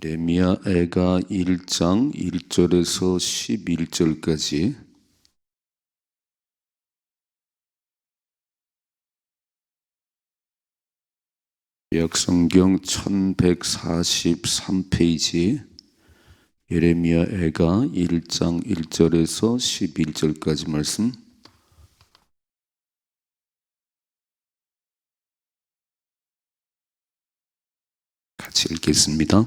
예레미야 애가 1장 1절에서 11절까지 구약성경 1143페이지 예레미야 애가 1장 1절에서 11절까지 말씀 같이 읽겠습니다.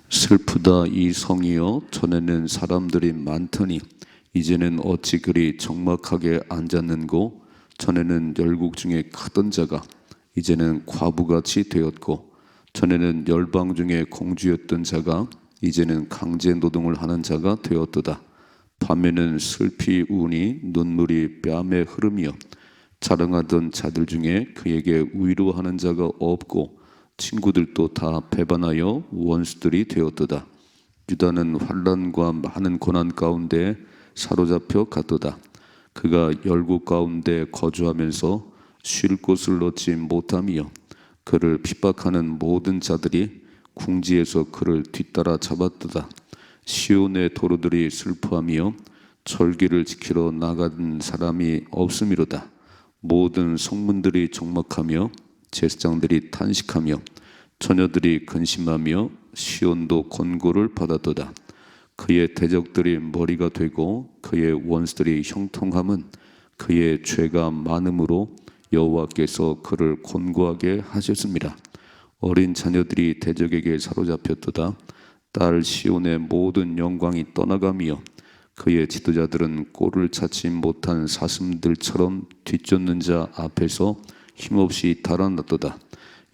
슬프다 이 성이여, 전에는 사람들이 많더니 이제는 어찌 그리 적막하게 앉았는고, 전에는 열국 중에 크던 자가 이제는 과부같이 되었고, 전에는 열방 중에 공주였던 자가 이제는 강제 노동을 하는 자가 되었도다. 밤에는 슬피 우니 눈물이 뺨에 흐르며 자랑하던 자들 중에 그에게 위로하는 자가 없고, 친구들도 다 배반하여 원수들이 되었도다. 유다는 환난과 많은 고난 가운데 사로잡혀 갔도다. 그가 열국 가운데 거주하면서 쉴 곳을 얻지 못하며 그를 핍박하는 모든 자들이 궁지에서 그를 뒤따라 잡았도다. 시온의 도로들이 슬퍼하며 절기를 지키러 나간 사람이 없음이로다. 모든 성문들이 적막하며 제사장들이 탄식하며 처녀들이 근심하며 시온도 권고를 받았도다. 그의 대적들이 머리가 되고 그의 원수들이 형통함은 그의 죄가 많음으로 여호와께서 그를 곤고하게 하셨습니다. 어린 자녀들이 대적에게 사로잡혔도다. 딸 시온의 모든 영광이 떠나가며 그의 지도자들은 꼴을 찾지 못한 사슴들처럼 뒤쫓는 자 앞에서 힘없이 달아났도다.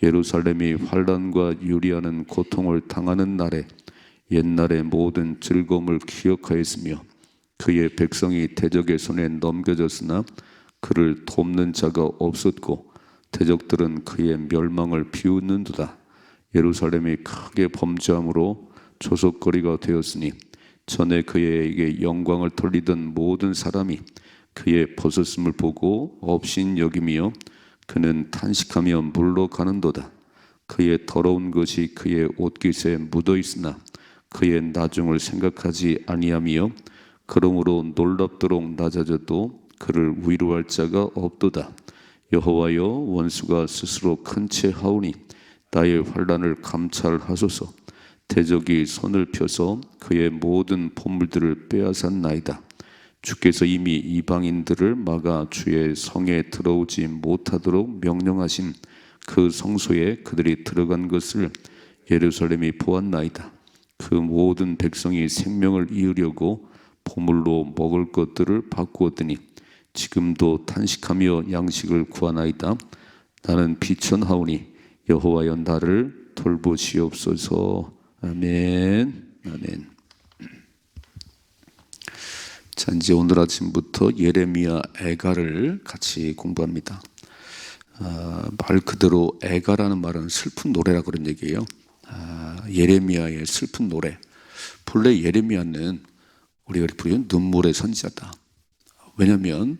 예루살렘이 환난과 유리하는 고통을 당하는 날에 옛날의 모든 즐거움을 기억하였으며 그의 백성이 대적의 손에 넘겨졌으나 그를 돕는 자가 없었고 대적들은 그의 멸망을 비웃는도다. 예루살렘이 크게 범죄함으로 조석거리가 되었으니 전에 그에게 영광을 돌리던 모든 사람이 그의 벗었음을 보고 업신여기며 그는 탄식하며 물러가는도다. 그의 더러운 것이 그의 옷깃에 묻어 있으나 그의 나중을 생각하지 아니하며 그러므로 놀랍도록 낮아져도 그를 위로할 자가 없도다. 여호와여, 원수가 스스로 큰 채 하오니 나의 환난을 감찰하소서. 대적이 손을 펴서 그의 모든 보물들을 빼앗았나이다. 주께서 이미 이방인들을 막아 주의 성에 들어오지 못하도록 명령하신 그 성소에 그들이 들어간 것을 예루살렘이 보았나이다. 그 모든 백성이 생명을 이으려고 보물로 먹을 것들을 바꾸었더니 지금도 탄식하며 양식을 구하나이다. 나는 비천하오니 여호와여, 나를 돌보시옵소서. 아멘. 아멘. 자, 이제 오늘 아침부터 예레미야 애가를 같이 공부합니다. 말 그대로 애가라는 말은 슬픈 노래라 그런 얘기예요. 예레미야의 슬픈 노래. 본래 예레미야는 우리가 부르는 눈물의 선지자다. 왜냐하면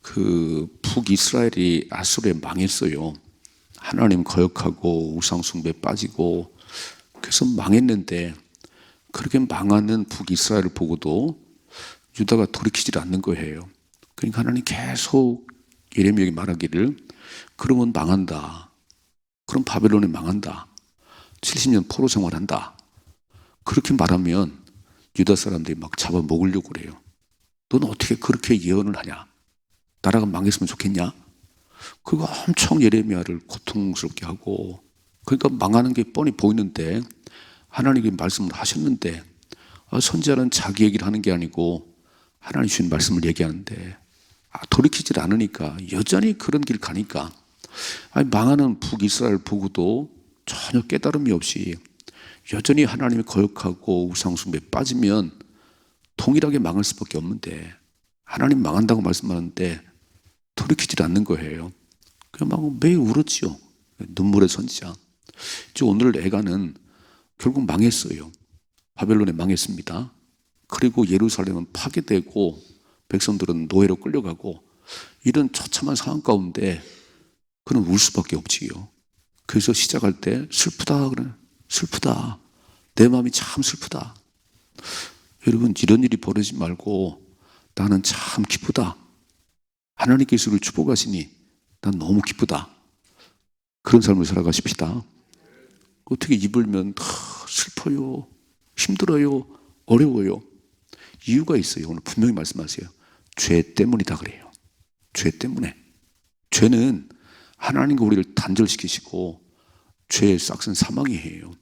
그 북이스라엘이 아수르에 망했어요. 하나님 거역하고 우상숭배에 빠지고 그래서 망했는데, 그렇게 망하는 북이스라엘을 보고도 유다가 돌이키질 않는 거예요. 그러니까 하나님 계속 예레미야에게 말하기를, 그러면 망한다. 그럼 바벨론이 망한다. 70년 포로 생활한다. 그렇게 말하면 유다 사람들이 막 잡아먹으려고 그래요. 너는 어떻게 그렇게 예언을 하냐? 나라가 망했으면 좋겠냐? 그거 엄청 예레미야를 고통스럽게 하고, 그러니까 망하는 게 뻔히 보이는데 하나님이 말씀을 하셨는데, 선지자는 자기 얘기를 하는 게 아니고 하나님 주신 말씀을 얘기하는데 돌이키질 않으니까, 여전히 그런 길 가니까, 망하는 북이스라엘 보고도 전혀 깨달음이 없이 여전히 하나님이 거역하고 우상숭배에 빠지면 동일하게 망할 수밖에 없는데, 하나님 망한다고 말씀하는데 돌이키질 않는 거예요. 그냥 막 매일 울었지요. 눈물의 선지자. 오늘 애가는 결국 망했어요. 바벨론에 망했습니다. 그리고 예루살렘은 파괴되고 백성들은 노예로 끌려가고, 이런 처참한 상황 가운데 그는 울 수밖에 없지요. 그래서 시작할 때 슬프다 그래. 슬프다. 내 마음이 참 슬프다. 여러분, 이런 일이 벌어지지 말고 나는 참 기쁘다. 하나님께서 우리를 축복하시니 난 너무 기쁘다. 그런 삶을 살아가십시다. 어떻게 입을면 슬퍼요, 힘들어요, 어려워요. 이유가 있어요. 오늘 분명히 말씀하세요. 죄 때문이다 그래요. 죄 때문에. 죄는 하나님과 우리를 단절시키시고 죄의 싹은 사망이에요.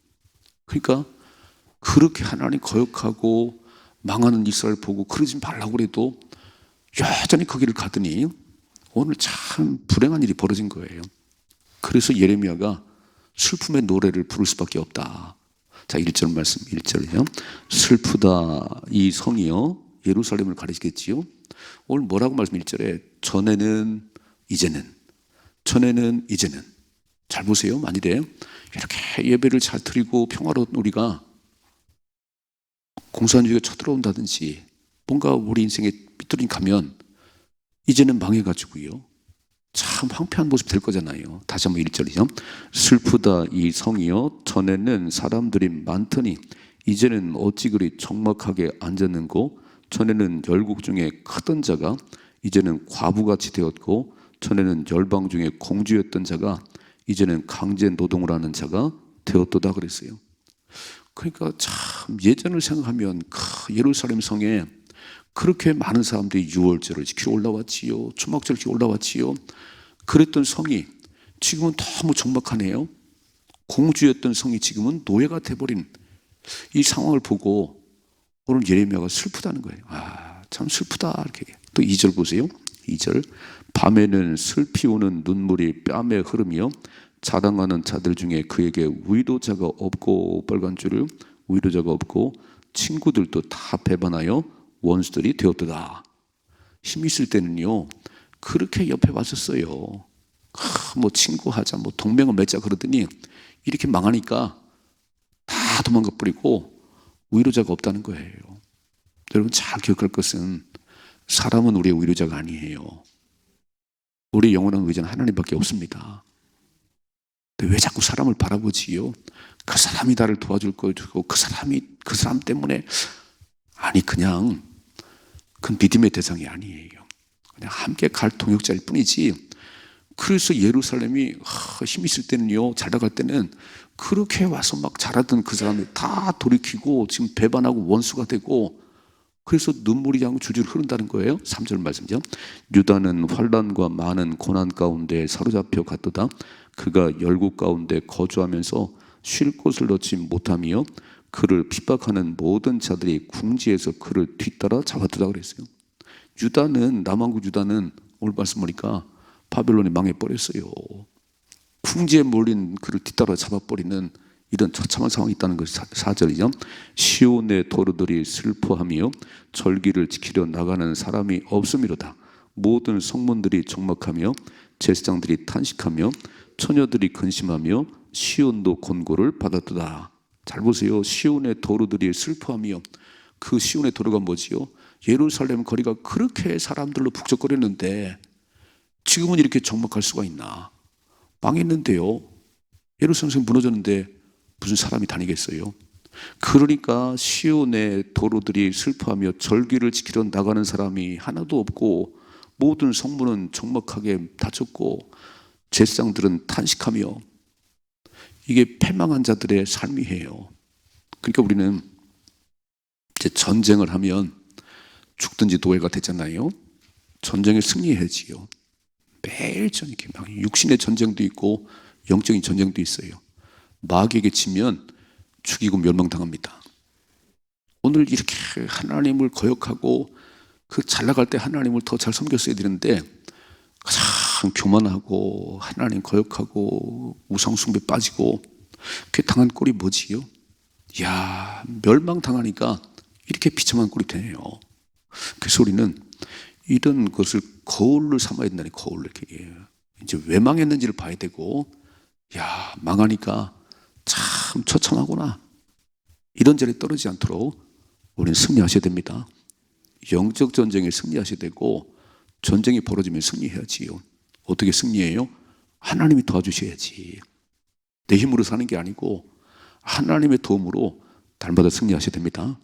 그러니까 그렇게 하나님 거역하고 망하는 이스라엘 보고 그러지 말라고 그래도 여전히 거기를 가더니 오늘 참 불행한 일이 벌어진 거예요. 그래서 예레미야가 슬픔의 노래를 부를 수밖에 없다. 자, 1절 말씀, 1절이요. 슬프다 이 성이요. 예루살렘을 가리시겠지요. 오늘 뭐라고 말씀 1절에 전에는 이제는, 전에는 이제는. 잘 보세요. 만일에 이렇게 예배를 잘 드리고 평화로운 우리가 공산주의가 쳐들어온다든지 뭔가 우리 인생에 삐뚤이 가면 이제는 망해가지고요. 참 황폐한 모습 될 거잖아요. 다시 한번 1절이죠. 슬프다 이 성이요. 전에는 사람들이 많더니 이제는 어찌 그리 적막하게 앉았는고, 전에는 열국 중에 크던 자가 이제는 과부같이 되었고, 전에는 열방 중에 공주였던 자가 이제는 강제 노동을 하는 자가 되었도다 그랬어요. 그러니까 참 예전을 생각하면 예루살렘 성에 그렇게 많은 사람들이 유월절을 지키러 올라왔지요. 초막절을 지키러 올라왔지요. 그랬던 성이 지금은 너무 적막하네요. 공주였던 성이 지금은 노예가 돼버린 이 상황을 보고 오늘 예레미야가 슬프다는 거예요. 아, 참 슬프다. 이렇게. 또 2절 보세요. 2절. 밤에는 슬피 오는 눈물이 뺨에 흐르며 자랑하는 자들 중에 그에게 위로자가 없고, 빨간 줄을 위로자가 없고 친구들도 다 배반하여 원수들이 되었도다. 힘 있을 때는요 그렇게 옆에 왔었어요. 뭐 친구하자, 뭐 동맹을 맺자 그러더니 이렇게 망하니까 다 도망가 버리고 위로자가 없다는 거예요. 여러분 잘 기억할 것은 사람은 우리의 위로자가 아니에요. 우리의 영원한 의지는 하나님밖에 없습니다. 근데 왜 자꾸 사람을 바라보지요? 그 사람이 나를 도와줄 거고 그 사람 때문에. 아니, 그냥 그 믿음의 대상이 아니에요. 그냥 함께 갈 동역자일 뿐이지. 그래서 예루살렘이 힘 있을 때는요, 잘 나갈 때는 그렇게 와서 막 잘하던 그 사람이 다 돌이키고 지금 배반하고 원수가 되고, 그래서 눈물이 그냥 줄줄 흐른다는 거예요. 3절 말씀이죠. 유다는 환난과 많은 고난 가운데 사로잡혀 갔도다. 그가 열국 가운데 거주하면서 쉴 곳을 얻지 못하며 그를 핍박하는 모든 자들이 궁지에서 그를 뒤따라 잡아두다 그랬어요. 유다는, 남왕국 유다는 오늘 말씀 보니까 바벨론이 망해버렸어요. 궁지에 몰린 그를 뒤따라 잡아버리는 이런 처참한 상황이 있다는 것이 4절이죠. 시온의 도로들이 슬퍼하며 절기를 지키려 나가는 사람이 없음이로다. 모든 성문들이 적막하며 제사장들이 탄식하며 처녀들이 근심하며 시온도 곤고를 받았도다. 잘 보세요. 시온의 도로들이 슬퍼하며, 그 시온의 도로가 뭐지요? 예루살렘 거리가 그렇게 사람들로 북적거렸는데 지금은 이렇게 적막할 수가 있나? 망했는데요. 예루살렘이 무너졌는데 무슨 사람이 다니겠어요? 그러니까 시온의 도로들이 슬퍼하며 절기를 지키러 나가는 사람이 하나도 없고 모든 성문은 적막하게 닫혔고 제사장들은 탄식하며, 이게 패망한 자들의 삶이에요. 그러니까 우리는 이제 전쟁을 하면 죽든지 노예가 되잖아요. 전쟁에 승리해야지요. 매일 전쟁이 막 육신의 전쟁도 있고 영적인 전쟁도 있어요. 마귀에게 지면 죽이고 멸망당합니다. 오늘 이렇게 하나님을 거역하고 그 잘 나갈 때 하나님을 더 잘 섬겼어야 되는데 참 교만하고 하나님 거역하고 우상숭배 빠지고 그 당한 꼴이 뭐지요? 야, 멸망당하니까 이렇게 비참한 꼴이 되네요. 그래서 우리는 이런 것을 거울로 삼아야 된다니. 거울로 이렇게 이제 왜 망했는지를 봐야 되고, 야, 망하니까 참 처참하구나, 이런 자리에 떨어지지 않도록 우리는 승리하셔야 됩니다. 영적 전쟁에 승리하셔야 되고, 전쟁이 벌어지면 승리해야지요. 어떻게 승리해요? 하나님이 도와주셔야지. 내 힘으로 사는 게 아니고 하나님의 도움으로 날마다 승리하셔야 됩니다.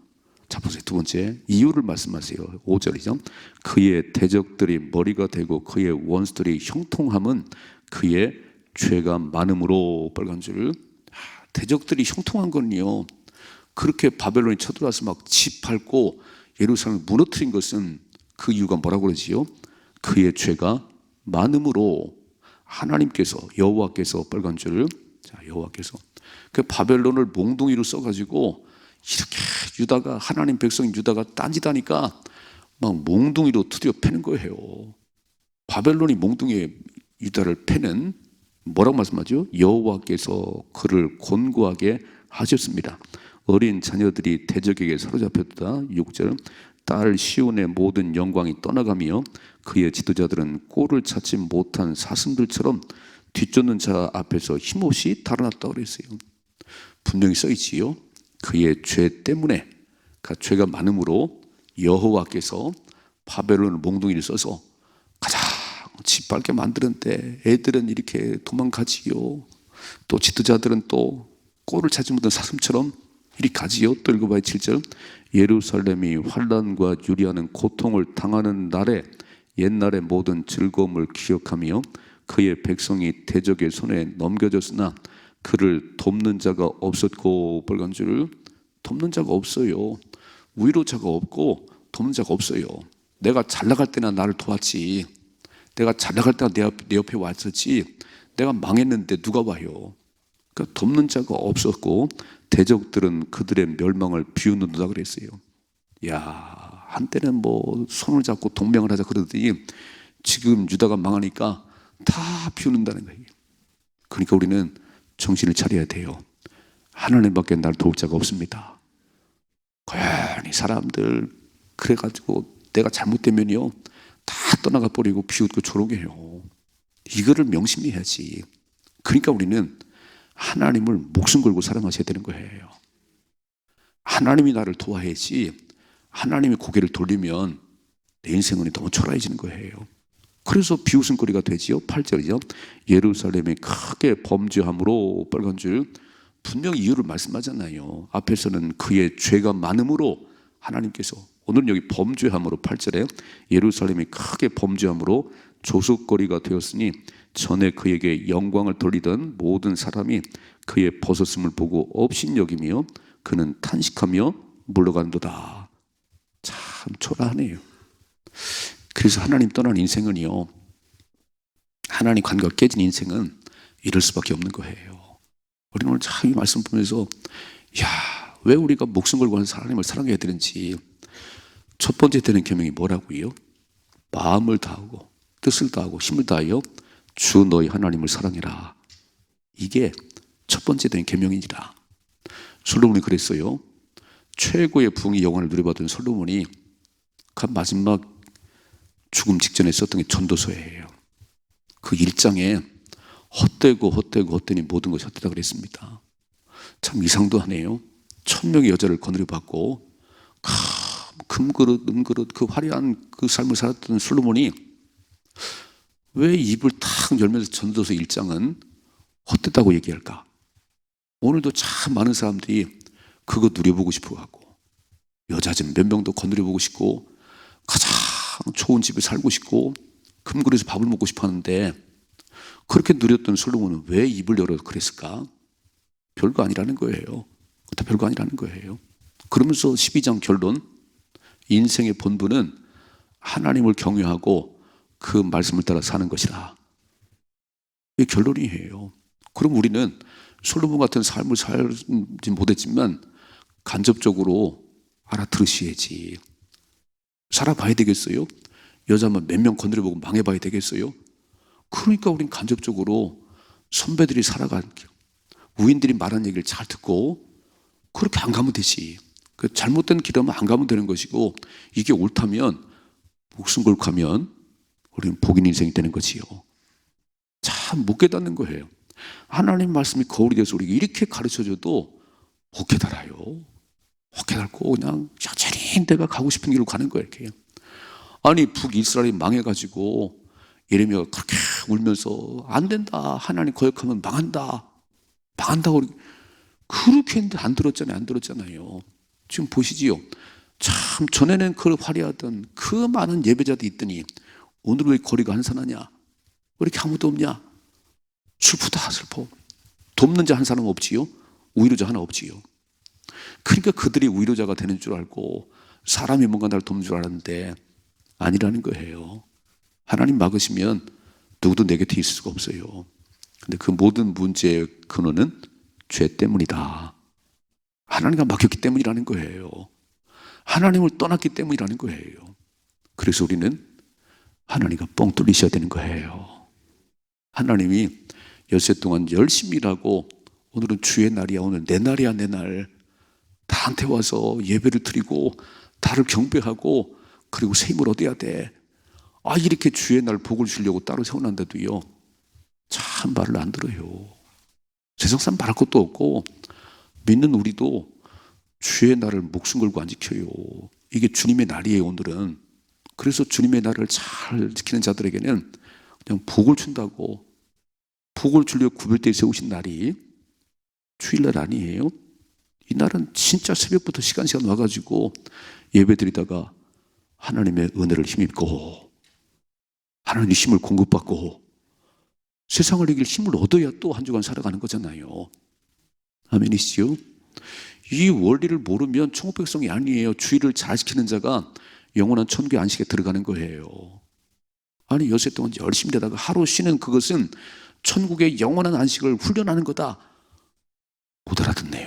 자, 보세요. 두 번째, 이유를 말씀하세요. 5절이죠. 그의 대적들이 머리가 되고 그의 원수들이 형통함은 그의 죄가 많음으로. 빨간 줄. 대적들이 형통한 건요, 그렇게 바벨론이 쳐들어와서 막 집 밟고 예루살렘을 무너뜨린 것은 그 이유가 뭐라고 그러지요? 그의 죄가 많음으로. 하나님께서, 여호와께서, 빨간 줄. 자, 여호와께서 그 바벨론을 몽둥이로 써가지고 이렇게 유다가, 하나님 백성 유다가 딴짓하니까 막 몽둥이로 두드려 패는 거예요. 바벨론이 몽둥이에 유다를 패는, 뭐라고 말씀하죠? 여호와께서 그를 곤고하게 하셨습니다. 어린 자녀들이 대적에게 사로잡혔다. 6절. 딸 시온의 모든 영광이 떠나가며 그의 지도자들은 꼴을 찾지 못한 사슴들처럼 뒤쫓는 자 앞에서 힘없이 달아났다고 그랬어요. 분명히 써있지요. 그의 죄 때문에, 그 죄가 많음으로 여호와께서 바벨론을 몽둥이를 써서 가장 짓밟게 만드는데 애들은 이렇게 도망가지요. 또 지도자들은 또 꼴을 찾지 못한 사슴처럼 이리 가지요. 또 읽어봐요. 7절. 예루살렘이 환난과 유리하는 고통을 당하는 날에 옛날의 모든 즐거움을 기억하며 그의 백성이 대적의 손에 넘겨졌으나 그를 돕는 자가 없었고. 빨간 줄. 돕는 자가 없어요. 위로자가 없고 돕는 자가 없어요. 내가 잘 나갈 때나 나를 도왔지, 내가 잘 나갈 때나 내 옆에 왔었지, 내가 망했는데 누가 와요? 그러니까 돕는 자가 없었고 대적들은 그들의 멸망을 비웃는다 그랬어요. 야, 한때는 뭐 손을 잡고 동맹을 하자 그러더니 지금 유다가 망하니까 다 비웃는다는 거예요. 그러니까 우리는 정신을 차려야 돼요. 하나님밖에 날 도울 자가 없습니다. 고연히 사람들 그래가지고 내가 잘못되면요 다 떠나가 버리고 비웃고 조롱 해요. 이거를 명심히 해야지. 그러니까 우리는 하나님을 목숨 걸고 사랑하셔야 되는 거예요. 하나님이 나를 도와야지, 하나님이 고개를 돌리면 내 인생은 너무 초라해지는 거예요. 그래서 비웃음거리가 되지요. 8절이죠. 예루살렘이 크게 범죄함으로. 빨간 줄. 분명히 이유를 말씀하잖아요. 앞에서는 그의 죄가 많음으로 하나님께서, 오늘은 여기 범죄함으로 8절에 예루살렘이 크게 범죄함으로 조속거리가 되었으니 전에 그에게 영광을 돌리던 모든 사람이 그의 벗었음을 보고 업신여기며 그는 탄식하며 물러간도다. 참 초라하네요. 그래서 하나님 떠난 인생은요, 하나님 관계가 깨진 인생은 이럴 수밖에 없는 거예요. 우리는 오늘 참 이 말씀 보면서 왜 우리가 목숨 걸고 하나님을 사랑해야 되는지. 첫 번째 되는 계명이 뭐라고요? 마음을 다하고 뜻을 다하고 힘을 다하여 주 너희 하나님을 사랑해라. 이게 첫 번째 되는 계명이니라. 솔로몬이 그랬어요. 최고의 부흥의 영광을 누려받은 솔로몬이 그 마지막 죽음 직전에 썼던 게 전도서예요. 그 1장에 헛되니 모든 것이 헛되다 그랬습니다. 참 이상도 하네요. 1000명의 여자를 거느려받고 금그릇 은그릇 그 화려한 그 삶을 살았던 솔로몬이 왜 입을 탁 열면서 전도서 1장은 헛되다고 얘기할까? 오늘도 참 많은 사람들이 그거 누려보고 싶어 하고 여자 좀 몇 명도 거느려보고 싶고 가장 좋은 집에 살고 싶고 금그릇에서 밥을 먹고 싶어 하는데, 그렇게 누렸던 솔로몬은 왜 입을 열어 그랬을까? 별거 아니라는 거예요. 다 별거 아니라는 거예요. 그러면서 12장 결론, 인생의 본분은 하나님을 경외하고 그 말씀을 따라 사는 것이다. 이게 결론이에요. 그럼 우리는 솔로몬 같은 삶을 살지 못했지만 간접적으로 알아들으셔야지. 살아봐야 되겠어요? 여자만 몇 명 건드려보고 망해봐야 되겠어요? 그러니까 우린 간접적으로 선배들이 살아간 길, 우인들이 말한 얘기를 잘 듣고 그렇게 안 가면 되지. 그 잘못된 길이면 안 가면 되는 것이고, 이게 옳다면 목숨 걸고 가면 우리는 복인 인생이 되는 거지요. 참 못 깨닫는 거예요. 하나님 말씀이 거울이 돼서 우리가 이렇게 가르쳐줘도 못 깨달아요. 못 깨닫고 그냥 여전히 내가 가고 싶은 길로 가는 거예요. 이렇게. 아니 북이스라엘이 망해가지고 예레미야가 그렇게 울면서 안 된다, 하나님 거역하면 망한다, 망한다고 그렇게 했는데 안 들었잖아요. 지금 보시지요. 참 전에는 그 화려하던 그 많은 예배자들이 있더니 오늘 왜 거리가 한산하냐? 왜 이렇게 아무도 없냐? 슬프다 슬퍼. 돕는 자 한 사람 없지요. 위로자 하나 없지요. 그러니까 그들이 위로자가 되는 줄 알고 사람이 뭔가 나를 돕는 줄 알았는데 아니라는 거예요. 하나님 막으시면 누구도 내 곁에 있을 수가 없어요. 근데 그 모든 문제의 근원은 죄 때문이다. 하나님과 막혔기 때문이라는 거예요. 하나님을 떠났기 때문이라는 거예요. 그래서 우리는 하나님과 뻥 뚫리셔야 되는 거예요. 하나님이 엿새 동안 열심히 일하고 오늘은 주의 날이야, 오늘 내 날이야, 내 날. 나한테 와서 예배를 드리고 나를 경배하고 그리고 새 힘을 얻어야 돼. 이렇게 주의 날 복을 주려고 따로 세워놨는데도요, 참 말을 안 들어요. 세상 사람 말할 것도 없고 믿는 우리도 주의 날을 목숨 걸고 안 지켜요. 이게 주님의 날이에요, 오늘은. 그래서 주님의 날을 잘 지키는 자들에게는 그냥 복을 준다고, 복을 주려고 구별되어 세우신 날이 주일날 아니에요. 이 날은 진짜 새벽부터 시간 와가지고 예배 드리다가 하나님의 은혜를 힘입고 하나님의 힘을 공급받고 세상을 이길 힘을 얻어야 또 한 주간 살아가는 거잖아요. 아멘이시죠? 이 원리를 모르면 천국 백성이 아니에요. 주일을 잘 지키는 자가 영원한 천국의 안식에 들어가는 거예요. 아니 엿새 동안 열심히 되다가 하루 쉬는 그것은 천국의 영원한 안식을 훈련하는 거다. 못 알아듣네요.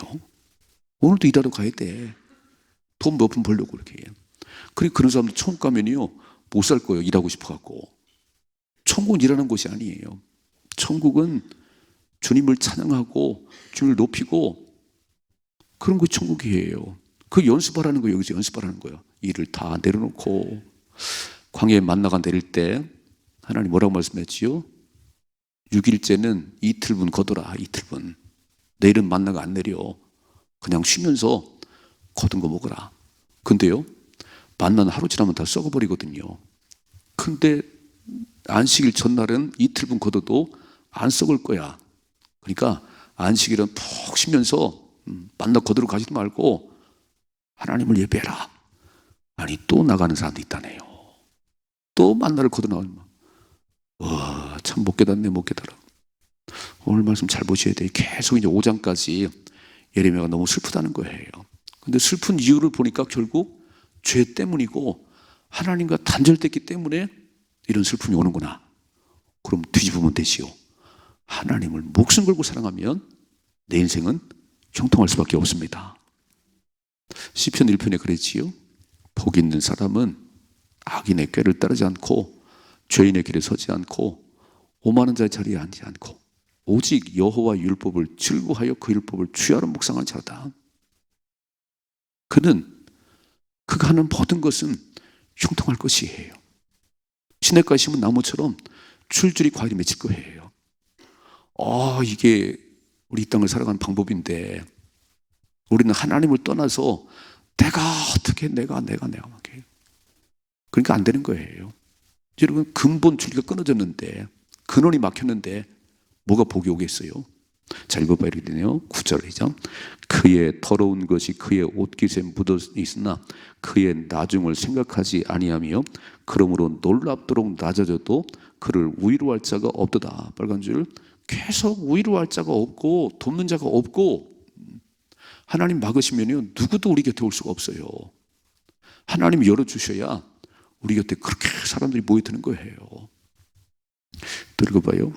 오늘도 일하러 가야 돼. 돈 몇 푼 벌려고 이렇게. 그리고 그런 사람들 천국 가면요 못 살 거예요. 일하고 싶어갖고. 천국은 일하는 곳이 아니에요. 천국은 주님을 찬양하고 주님을 높이고 그런 것이 천국이에요. 그 연습하라는 거예요. 여기서 연습하라는 거예요. 일을 다 내려놓고 광야에 만나가 내릴 때 하나님 뭐라고 말씀했지요? 6일째는 이틀분 거둬라. 이틀분. 내일은 만나가 안 내려. 그냥 쉬면서 거둔 거 먹어라. 근데요, 만나는 하루 지나면 다 썩어버리거든요. 근데 안식일 전날은 이틀분 거둬도 안 썩을 거야. 그러니까 안식일은 푹 쉬면서 만나 거두러 가지도 말고 하나님을 예배해라. 아니 또 나가는 사람도 있다네요. 또 만나를 거둬 나가면 참 못 깨닫네. 못 깨달아. 오늘 말씀 잘 보셔야 돼요. 계속 이제 5장까지 예레미야가 너무 슬프다는 거예요. 근데 슬픈 이유를 보니까 결국 죄 때문이고 하나님과 단절됐기 때문에 이런 슬픔이 오는구나. 그럼 뒤집으면 되지요. 하나님을 목숨 걸고 사랑하면 내 인생은 형통할 수밖에 없습니다. 시편 1편에 그랬지요. 복 있는 사람은 악인의 꾀를 따르지 않고 죄인의 길에 서지 않고 오만한 자의 자리에 앉지 않고 오직 여호와 율법을 즐거워하여 그 율법을 주야로 묵상하는 자다. 그는 그가 하는 모든 것은 형통할 것이에요. 시냇가에 심은 나무처럼 줄줄이 과일이 맺힐 거예요. 이게 우리 이 땅을 살아가는 방법인데 우리는 하나님을 떠나서 내가 어떻게 내가 막 해요. 그러니까 안 되는 거예요. 여러분 근본 줄기가 끊어졌는데 근원이 막혔는데 뭐가 복이 오겠어요? 자 읽어봐야 이렇게 되네요. 9절이죠. 그의 더러운 것이 그의 옷깃에 묻어 있으나 그의 나중을 생각하지 아니하며 그러므로 놀랍도록 낮아져도 그를 위로할 자가 없도다. 빨간 줄. 계속 위로할 자가 없고 돕는 자가 없고 하나님 막으시면요 누구도 우리 곁에 올 수가 없어요. 하나님 열어주셔야 우리 곁에 그렇게 사람들이 모여드는 거예요. 또 읽어봐요.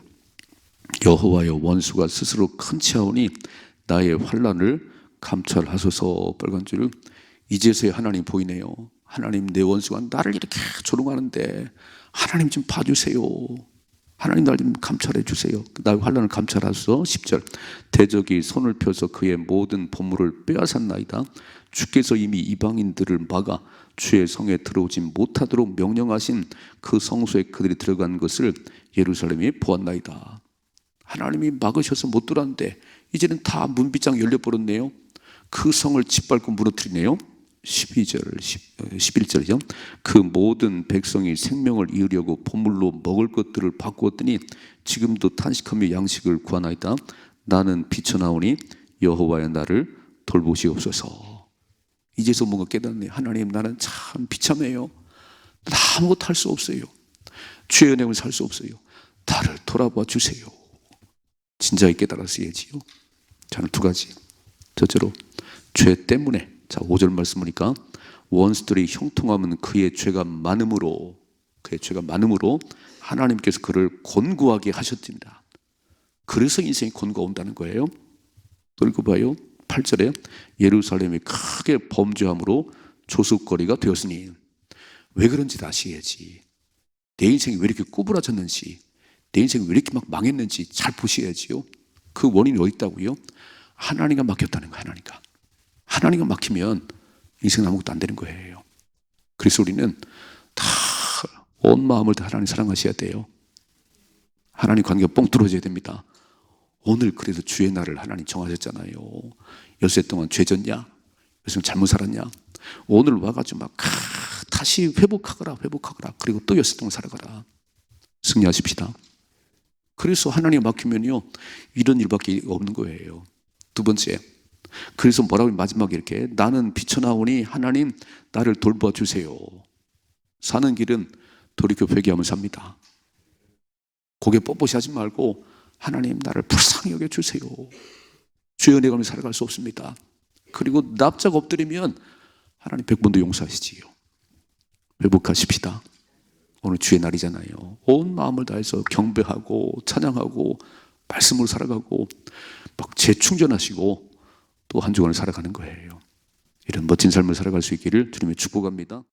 여호와여 원수가 스스로 큰 치하오니 나의 환난을 감찰하소서. 빨간 줄. 이제서야 하나님 보이네요. 하나님 내 원수가 나를 이렇게 조롱하는데 하나님 좀 봐주세요. 하나님 날 좀 감찰해 주세요. 나의 환난을 감찰하소서. 10절. 대적이 손을 펴서 그의 모든 보물을 빼앗았나이다. 주께서 이미 이방인들을 막아 주의 성에 들어오지 못하도록 명령하신 그 성소에 그들이 들어간 것을 예루살렘이 보았나이다. 하나님이 막으셔서 못 들어왔는데 이제는 다 문빗장 열려버렸네요. 그 성을 짓밟고 무너뜨리네요. 11절이죠. 그 모든 백성이 생명을 이으려고 보물로 먹을 것들을 바꾸었더니 지금도 탄식하며 양식을 구하나이다. 나는 비쳐나오니 여호와여 나를 돌보시옵소서. 이제서 뭔가 깨닫네. 하나님, 나는 참 비참해요. 나 아무것도 할 수 없어요. 죄의 은혜를 살 수 없어요. 나를 돌아봐 주세요. 진작에 깨달았어야지요. 저는 두 가지. 첫째로 죄 때문에, 자 5절 말씀 보니까 원수들이 형통하면 그의 죄가 많음으로 하나님께서 그를 곤고하게 하셨습니다. 그래서 인생이 곤고가 온다는 거예요. 또 읽어봐요. 8절에 예루살렘이 크게 범죄함으로 조숙거리가 되었으니, 왜 그런지 다시 해야지. 내 인생이 왜 이렇게 구부러졌는지, 내 인생이 왜 이렇게 막 망했는지 잘 보셔야지요. 그 원인이 어디 있다고요? 하나님과 막혔다는 거예요. 하나님과 막히면 인생은 아무것도 안 되는 거예요. 그래서 우리는 다 온 마음을 다 하나님 사랑하셔야 돼요. 하나님 관계가 뻥 뚫어져야 됩니다. 오늘 그래서 주의 날을 하나님 정하셨잖아요. 엿새 동안 죄 졌냐? 엿새 잘못 살았냐? 오늘 와가지고 막 다시 회복하거라. 그리고 또 엿새 동안 살아가라. 승리하십시다. 그래서 하나님 막히면요, 이런 일밖에 없는 거예요. 두 번째, 그래서 뭐라고 마지막에 이렇게, 나는 비쳐나오니 하나님 나를 돌봐 주세요. 사는 길은 돌이켜 회개하면 삽니다. 고개 뻣뻣이 하지 말고 하나님 나를 불쌍히 여겨주세요. 주의 은혜 가운데 살아갈 수 없습니다. 그리고 납작 엎드리면 하나님 100번도 용서하시지요. 회복하십시다. 오늘 주의 날이잖아요. 온 마음을 다해서 경배하고 찬양하고 말씀으로 살아가고 막 재충전하시고 또 한 주간을 살아가는 거예요. 이런 멋진 삶을 살아갈 수 있기를 주님의 축복합니다.